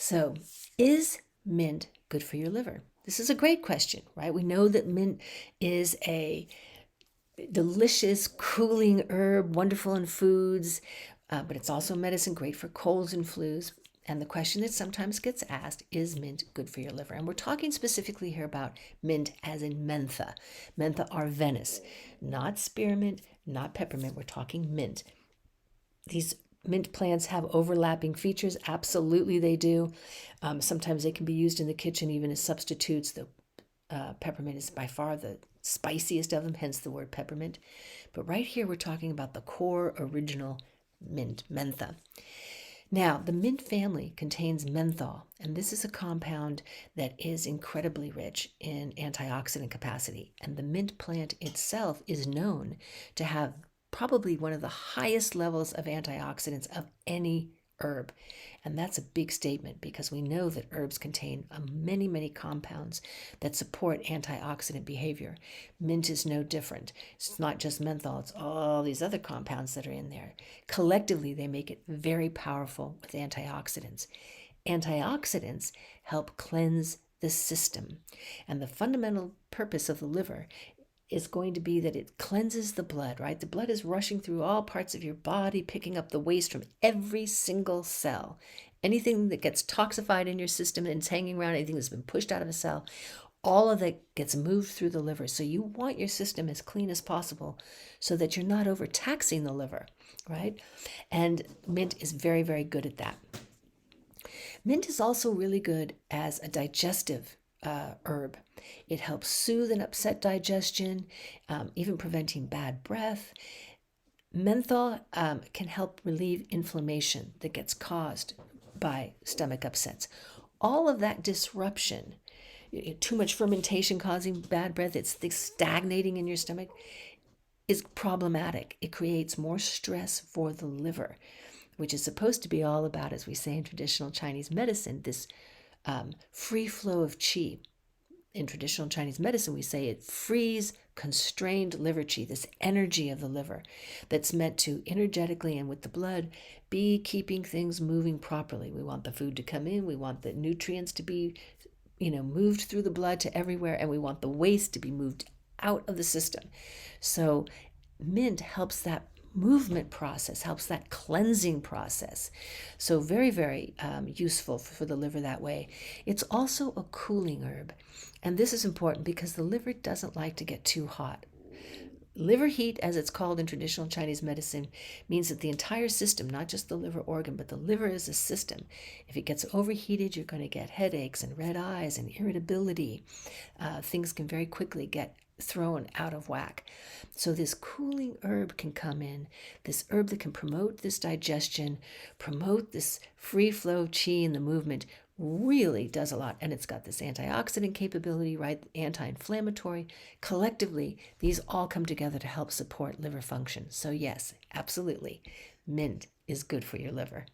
So, is mint good for your liver? This is a great question, right? We know that mint is a delicious, cooling herb, wonderful in foods, but it's also medicine, great for colds and flus. And the question that sometimes gets asked, is mint good for your liver? And we're talking specifically here about mint as in mentha. Mentha arvenis, not spearmint, not peppermint. We're talking mint. These mint plants have overlapping features. Absolutely they do. Sometimes they can be used in the kitchen even as substitutes. The peppermint is by far the spiciest of them, hence the word peppermint. But right here we're talking about the core original mint, mentha. Now, the mint family contains menthol, and this is a compound that is incredibly rich in antioxidant capacity. And the mint plant itself is known to have probably one of the highest levels of antioxidants of any herb. And that's a big statement because we know that herbs contain many, many compounds that support antioxidant behavior. Mint is no different. It's not just menthol, it's all these other compounds that are in there. Collectively, they make it very powerful with antioxidants. Antioxidants help cleanse the system. And the fundamental purpose of the liver is going to be that it cleanses the blood, right? The blood is rushing through all parts of your body, picking up the waste from every single cell. Anything that gets toxified in your system and is hanging around, anything that's been pushed out of a cell, all of that gets moved through the liver. So you want your system as clean as possible so that you're not overtaxing the liver, right? And mint is very, very good at that. Mint is also really good as a digestive herb. It helps soothe and upset digestion, even preventing bad breath. Menthol can help relieve inflammation that gets caused by stomach upsets. All of that disruption, too much fermentation causing bad breath, it's stagnating in your stomach, is problematic. It creates more stress for the liver, which is supposed to be all about, as we say in traditional Chinese medicine, this free flow of qi. In traditional Chinese medicine, we say it frees constrained liver qi, this energy of the liver that's meant to energetically and with the blood be keeping things moving properly. We want the food to come in, we want the nutrients to be, moved through the blood to everywhere, and we want the waste to be moved out of the system. So mint helps that movement process, helps that cleansing process. So very, very useful for the liver that way. It's also a cooling herb. And this is important because the liver doesn't like to get too hot. Liver heat, as it's called in traditional Chinese medicine, means that the entire system, not just the liver organ, but the liver is a system. If it gets overheated, you're going to get headaches and red eyes and irritability. Things can very quickly get thrown out of whack. So this cooling herb can come in, this herb that can promote this digestion, promote this free flow qi in the movement, really does a lot. And it's got this antioxidant capability, right? Anti-inflammatory. Collectively, these all come together to help support liver function. So yes, absolutely, mint is good for your liver.